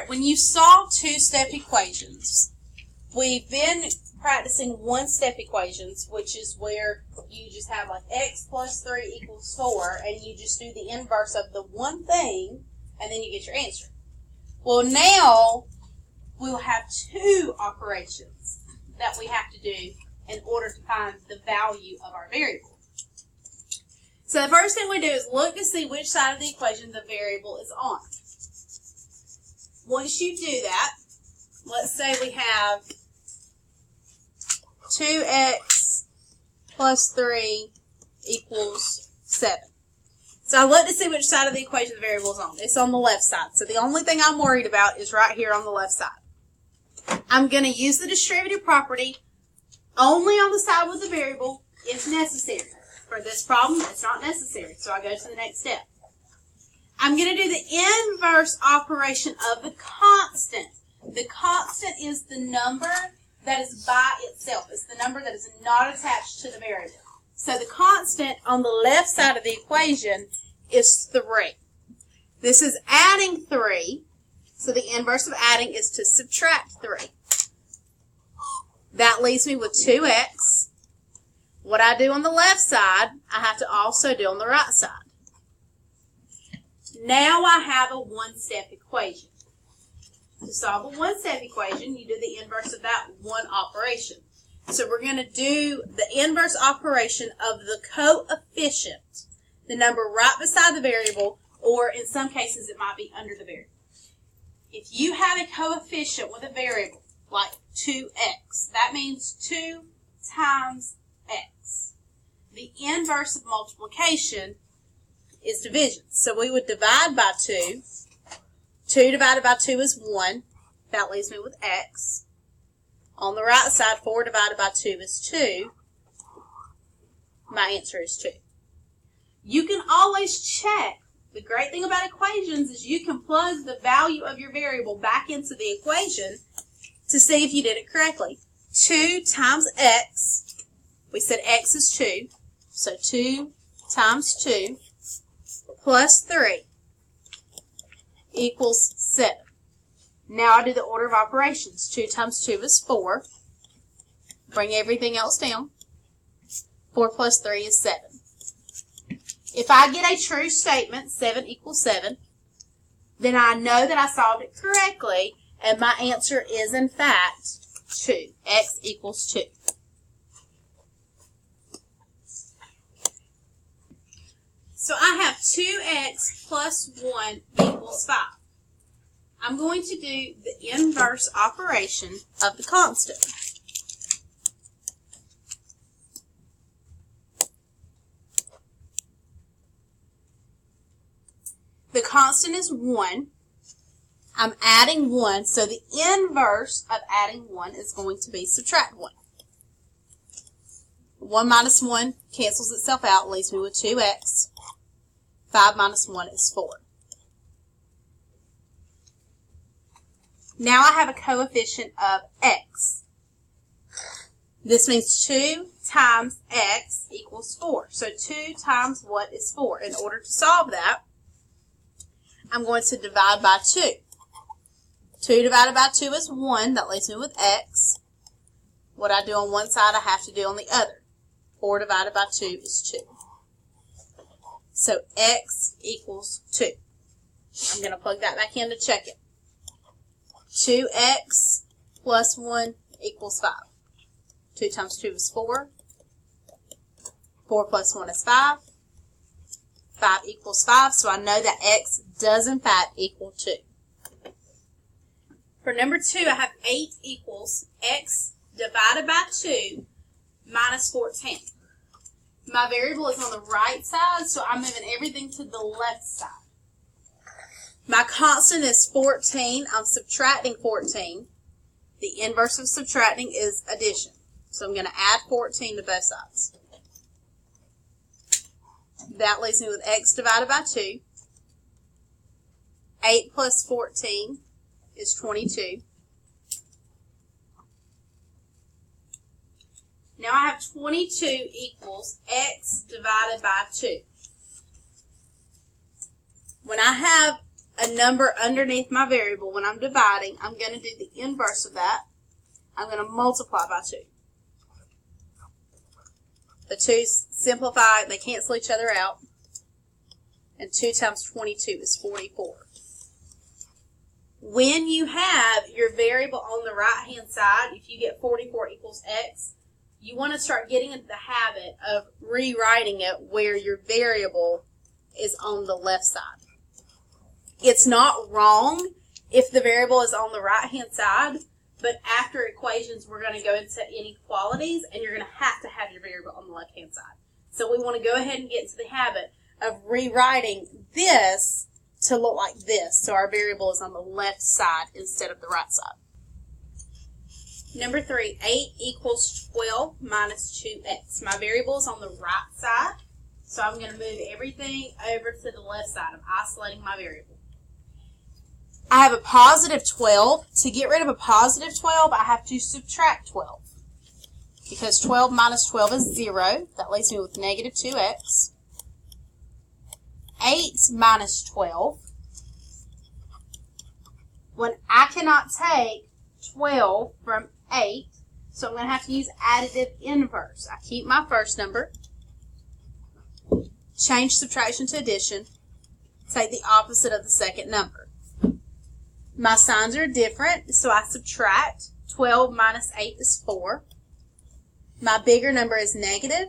when you solve two-step equations, we've been practicing one-step equations, which is where you just have like x plus 3 equals 4, and you just do the inverse of the one thing, and then you get your answer. Well, now we'll have two operations that we have to do in order to find the value of our variable. So the first thing we do is look to see which side of the equation the variable is on. Once you do that, let's say we have 2x plus 3 equals 7. So I look to see which side of the equation the variable is on. It's on the left side. So the only thing I'm worried about is right here on the left side. I'm going to use the distributive property only on the side with the variable if necessary. For this problem, it's not necessary, so I go to the next step. I'm going to do the inverse operation of the constant. The constant is the number that is by itself. It's the number that is not attached to the variable. So the constant on the left side of the equation is 3. This is adding 3, so the inverse of adding is to subtract 3. That leaves me with 2x. What I do on the left side, I have to also do on the right side. Now I have a one-step equation. To solve a one-step equation, you do the inverse of that one operation. So we're going to do the inverse operation of the coefficient, the number right beside the variable, or in some cases it might be under the variable. If you have a coefficient with a variable, like 2x, that means 2 times x. The inverse of multiplication is division. So we would divide by 2. 2 divided by 2 is 1. That leaves me with x. On the right side, 4 divided by 2 is 2. My answer is 2. You can always check. The great thing about equations is you can plug the value of your variable back into the equation to see if you did it correctly. 2 times x, we said x is 2, so 2 times 2 plus 3 equals 7. Now I do the order of operations. 2 times 2 is 4. Bring everything else down. 4 plus 3 is 7. If I get a true statement, 7 equals 7, then I know that I solved it correctly, and my answer is, in fact, 2. X equals 2. So I have 2x plus 1 equals 5. I'm going to do the inverse operation of the constant. The constant is 1. I'm adding 1, so the inverse of adding 1 is going to be subtract 1. 1 minus 1 cancels itself out, leaves me with 2x. 5 minus 1 is 4. Now I have a coefficient of x. This means 2 times x equals 4. So 2 times what is 4? In order to solve that, I'm going to divide by 2. 2 divided by 2 is 1. That leaves me with x. What I do on one side, I have to do on the other. 4 divided by 2 is 2. So x equals 2. I'm going to plug that back in to check it. 2x plus 1 equals 5. 2 times 2 is 4. 4 plus 1 is 5. 5 equals 5, so I know that x does in fact equal 2. For number 2, I have 8 equals x divided by 2 minus 14. My variable is on the right side, so I'm moving everything to the left side. My constant is 14. I'm subtracting 14. The inverse of subtracting is addition. So I'm going to add 14 to both sides. That leaves me with x divided by 2. 8 plus 14 is 22. Now I have 22 equals x divided by 2. When I have a number underneath my variable. When I'm dividing, I'm going to do the inverse of that. I'm going to multiply by 2. The 2's simplify, they cancel each other out. And 2 times 22 is 44. When you have your variable on the right-hand side, if you get 44 equals x, you want to start getting into the habit of rewriting it where your variable is on the left side. It's not wrong if the variable is on the right-hand side, but after equations, we're going to go into inequalities, and you're going to have your variable on the left-hand side. So we want to go ahead and get into the habit of rewriting this to look like this, so our variable is on the left side instead of the right side. Number 3, 8 equals 12 minus 2x. My variable is on the right side, so I'm going to move everything over to the left side. I'm isolating my variable. I have a positive 12. To get rid of a positive 12, I have to subtract 12. Because 12 minus 12 is 0. That leaves me with negative 2x. 8 minus 12. When I cannot take 12 from 8, so I'm going to have to use additive inverse. I keep my first number, change subtraction to addition, take the opposite of the second number. My signs are different, so I subtract. 12 minus 8 is 4. My bigger number is negative,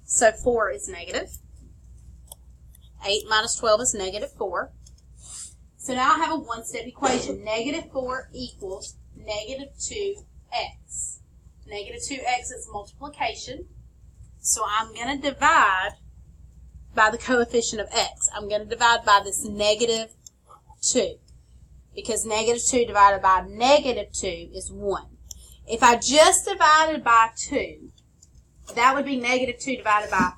so 4 is negative. 8 minus 12 is negative 4. So now I have a one-step equation. Negative 4 equals negative 2x. Negative 2x is multiplication. So I'm going to divide by the coefficient of x. I'm going to divide by this negative 2. Because negative 2 divided by negative 2 is 1. If I just divided by 2, that would be negative 2 divided by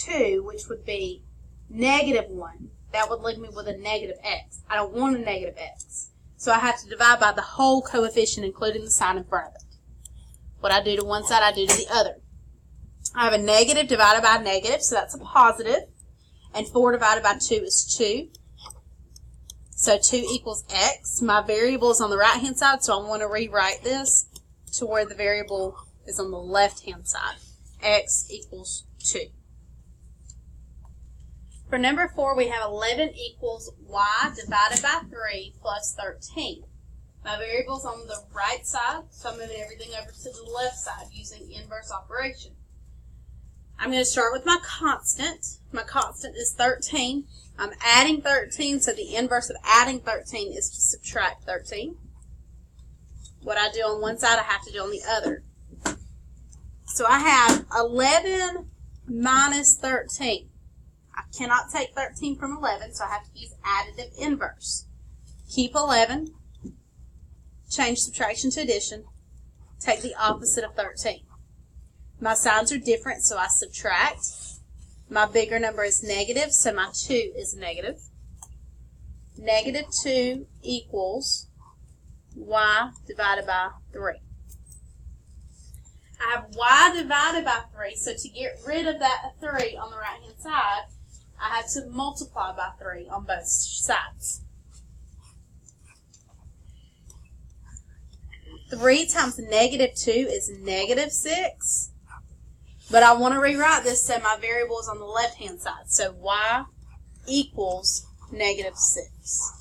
2, which would be negative 1. That would leave me with a negative x. I don't want a negative x. So I have to divide by the whole coefficient, including the sign in front of it. What I do to one side, I do to the other. I have a negative divided by a negative, so that's a positive. And 4 divided by 2 is 2. So 2 equals x. My variable is on the right-hand side, so I want to rewrite this to where the variable is on the left-hand side. X equals 2. For number 4, we have 11 equals y divided by 3 plus 13. My variable is on the right side, so I'm moving everything over to the left side using inverse operation. I'm going to start with my constant. My constant is 13. I'm adding 13, so the inverse of adding 13 is to subtract 13. What I do on one side, I have to do on the other. So I have 11 minus 13. I cannot take 13 from 11, so I have to use additive inverse. Keep 11, change subtraction to addition, take the opposite of 13. My signs are different, so I subtract. My bigger number is negative, so my 2 is negative. Negative 2 equals y divided by 3. I have y divided by 3, so to get rid of that 3 on the right-hand side, I have to multiply by 3 on both sides. 3 times negative 2 is negative 6. But I want to rewrite this so my variable is on the left-hand side. So y equals negative 6.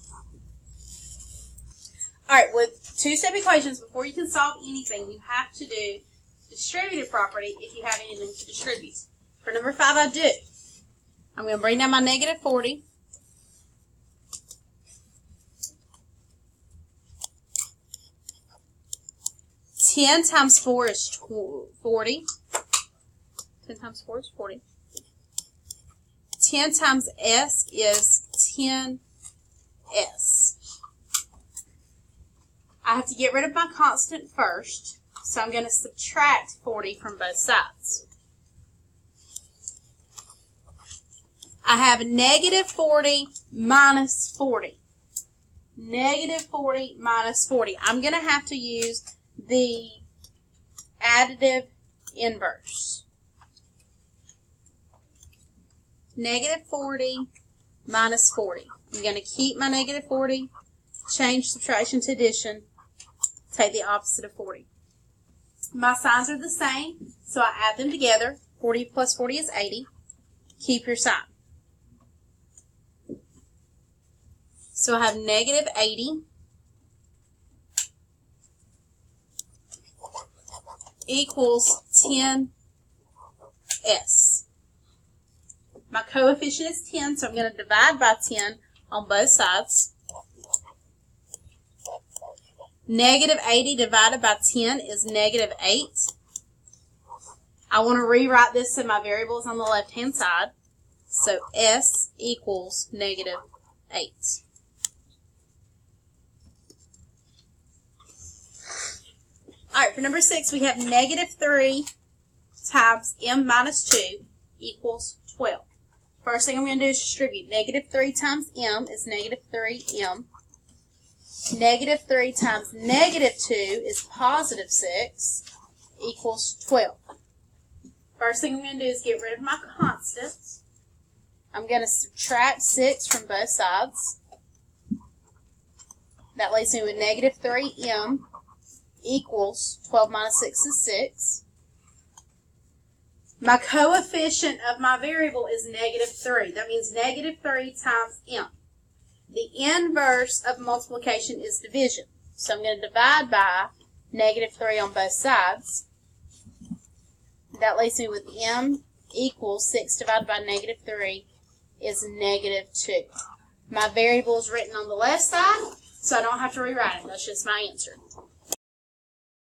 Alright, with two-step equations, before you can solve anything, you have to do distributive property if you have anything to distribute. For number 5, I do. I'm going to bring down my negative 40. Ten times 4 is 40. 10 times 4 is 40. 10 times s is 10s. I have to get rid of my constant first, so I'm going to subtract 40 from both sides. I have negative 40 minus 40. Negative 40 minus 40. I'm going to have to use the additive inverse. Negative 40 minus 40. I'm going to keep my negative 40, change subtraction to addition, take the opposite of 40. My signs are the same, so I add them together. 40 plus 40 is 80. Keep your sign. So I have negative 80 equals 10s. My coefficient is 10, so I'm going to divide by 10 on both sides. Negative 80 divided by 10 is negative 8. I want to rewrite this so my variable is on the left-hand side. So s equals negative 8. All right, for number 6, we have negative 3 times m minus 2 equals 12. First thing I'm going to do is distribute. Negative 3 times m is negative 3m. Negative 3 times negative 2 is positive 6 equals 12. First thing I'm going to do is get rid of my constants. I'm going to subtract 6 from both sides. That leaves me with negative 3m equals 12 minus 6 is 6. My coefficient of my variable is negative 3. That means negative 3 times m. The inverse of multiplication is division. So I'm going to divide by negative 3 on both sides. That leaves me with m equals 6 divided by negative 3 is negative 2. My variable is written on the left side, so I don't have to rewrite it. That's just my answer.